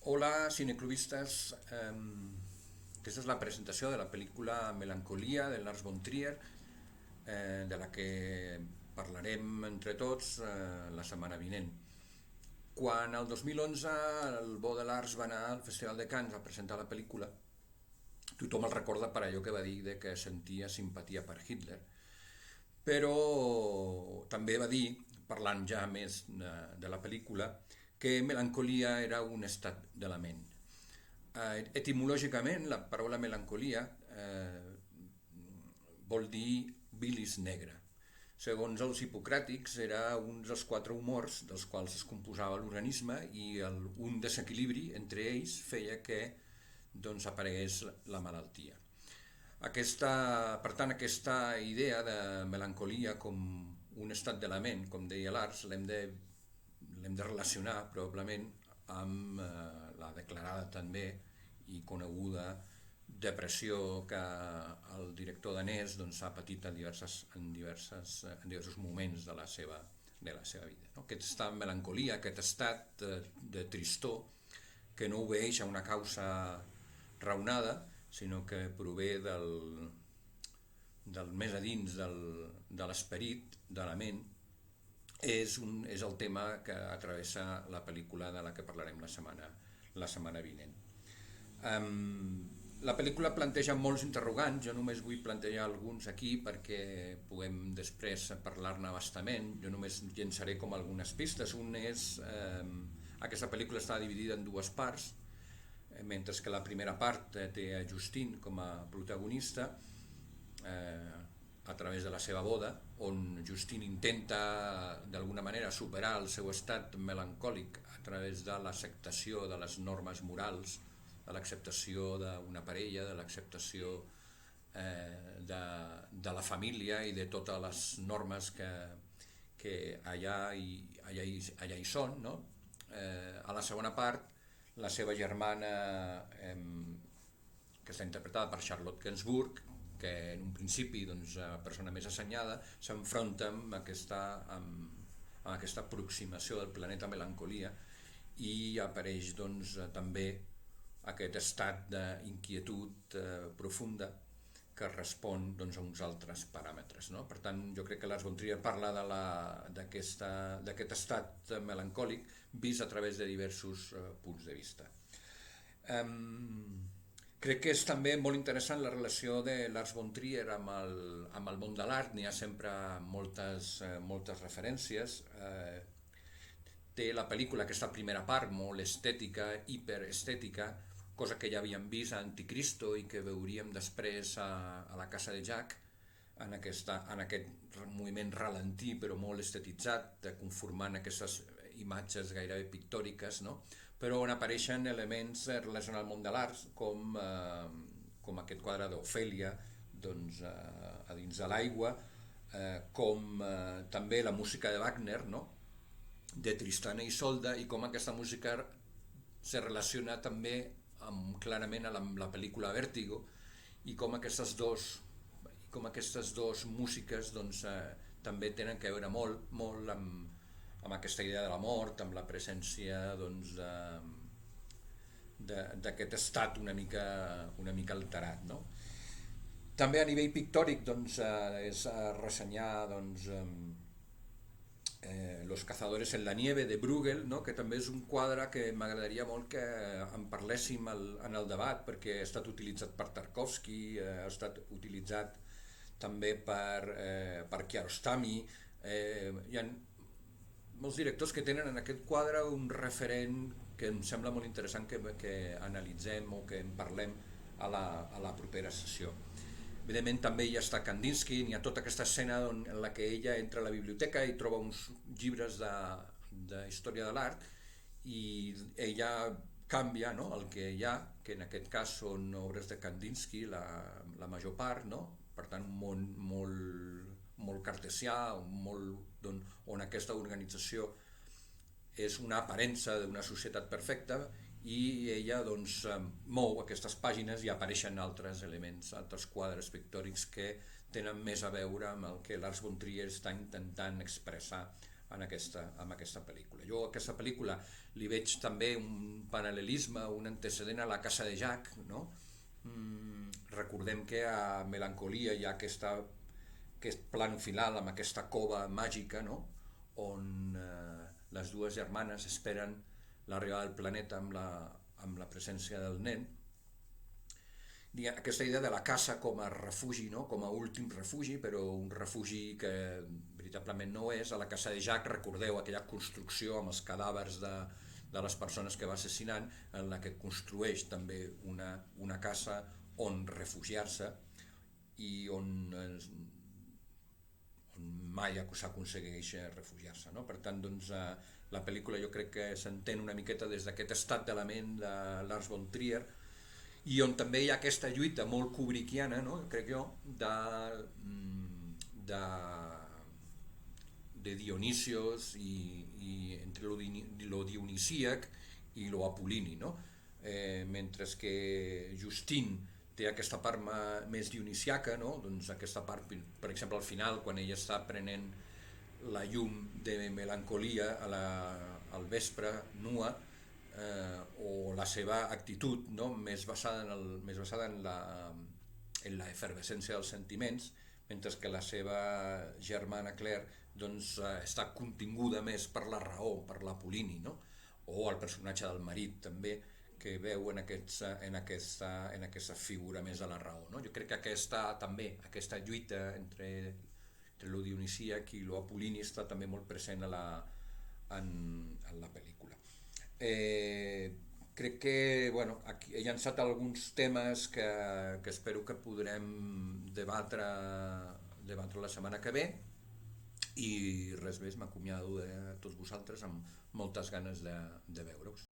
Hola, cineclubistes. Aquesta és la presentació de la pel·lícula Melancolia de Lars von Trier, de la que parlarem entre tots la setmana vinent. Quan el 2011 el bo de Lars va anar al Festival de Cannes a presentar la pel·lícula, tothom el recorda per allò que va dir de que sentia simpatia per Hitler, però també va dir, parlant ja més de la pel·lícula, que melancolia era un estat de la ment. Etimològicament, la paraula melancolia vol dir bilis negra. Segons els hipocràtics, era un dels quatre humors dels quals es composava l'organisme i un desequilibri entre ells feia que aparegués la malaltia. Per tant, aquesta idea de melancolia com un estat de la ment, com deia Lars, l'hem de relacionar probablement amb la declarada també i coneguda depressió que el director danès ha patit en diversos moments de la seva vida. No? Aquesta melancolia, aquest estat de tristor que no obeeix a una causa raonada, sinó que prové del més a dins de l'esperit, de la ment, és el tema que atravessa la pel·lícula de la que parlarem la setmana vinent. La pel·lícula planteja molts interrogants, jo només vull plantejar alguns aquí perquè puguem després parlar-ne bastament. Jo només llençaré com algunes pistes. Un és, aquesta pel·lícula està dividida en dues parts, mentre que la primera part té a Justine com a protagonista, a través de la seva boda, on Justine intenta d'alguna manera superar el seu estat melancòlic a través de l'acceptació de les normes morals, de l'acceptació d'una parella, de l'acceptació de la família i de totes les normes que allà hi són, no? A la segona part, la seva germana, que està interpretada per Charlotte Gainsbourg, que en un principi la persona més assenyada, s'enfronta amb aquesta aproximació del planeta melancolia i apareix també aquest estat d'inquietud profunda que respon a uns altres paràmetres. No? Per tant, jo crec que Lars von Trier parla d'aquest estat melancòlic vist a través de diversos punts de vista. Crec que és també molt interessant la relació de Lars von Trier amb el món de l'art. N'hi ha sempre moltes referències. Té la pel·lícula, aquesta primera part, molt estètica, hiperestètica, cosa que ja havíem vist a Anticristo i que veuríem després a La casa de Jack, en aquest moviment ralentí però molt estetitzat, conformant aquestes imatges gairebé pictòriques, no? Però on apareixen elements relacionats al món de l'art, com aquest quadre d'Ofèlia a dins de l'aigua, com també la música de Wagner, no? De Tristana i Isolda, i com aquesta música se relaciona també clarament amb la pel·lícula Vértigo, i com aquestes dues músiques també tenen a veure molt amb aquesta idea de la mort, amb la presència d'aquest estat una mica alterat. No? També a nivell pictòric és ressenyar Los cazadores en la nieve de Bruegel, no? Que també és un quadre que m'agradaria molt que en parléssim en el debat, perquè ha estat utilitzat per Tarkovsky, ha estat utilitzat també per Kiarostami. Hi ha molts directors que tenen en aquest quadre un referent que em sembla molt interessant que analitzem o que en parlem a la propera sessió. Evidentment també hi està Kandinsky, hi ha tota aquesta escena en la que ella entra a la biblioteca i troba uns llibres de història de l'art i ella canvia, no? El que hi ha, que en aquest cas són obres de Kandinsky, la major part, no? Per tant un món molt cartesià, on aquesta organització és una aparença d'una societat perfecta, i ella mou aquestes pàgines i apareixen altres elements, altres quadres pictòrics que tenen més a veure amb el que Lars von Trier està intentant expressar en aquesta pel·lícula. Jo a aquesta pel·lícula li veig també un paral·lelisme, un antecedent a La casa de Jack, no? Recordem que a Melancolia hi ha aquest plano final amb aquesta cova màgica, no? On les dues germanes esperen l'arribada del planeta amb la presència del nen. Aquesta idea de la casa com a refugi, no? Com a últim refugi, però un refugi que veritablement no és. A La casa de Jack, recordeu aquella construcció amb els cadàvers de les persones que va assassinant, en la que construeix també una casa on refugiar-se i on mai s'aconsegueix refugiar-se, no? Per tant, doncs, la pel·lícula jo crec que s'entén una miqueta des d'aquest estat de la ment de Lars von Trier, i on també hi ha aquesta lluita molt kubrickiana, no? Crec jo, de Dionisios i entre lo dionisíac i lo apol·lini, no? Mentre que Justine té aquesta part més dionisiaca, no? Doncs aquesta part, per exemple, al final, quan ella està prenent la llum de melancolia al vespre, nua, o la seva actitud, no? més basada en la efervescència dels sentiments, mentre que la seva germana Claire doncs, està continguda més per la raó, per l'Apol·lini, no? O el personatge del marit també, que veu en aquesta figura més de la raó, no? Jo crec que aquesta lluita entre lo dionisíac i lo apol·lini està també molt present en la pel·lícula. Crec que aquí he llançat alguns temes que espero que podrem debatre la setmana que ve, i res més, m'acomiado de tots vosaltres amb moltes ganes de veure-us.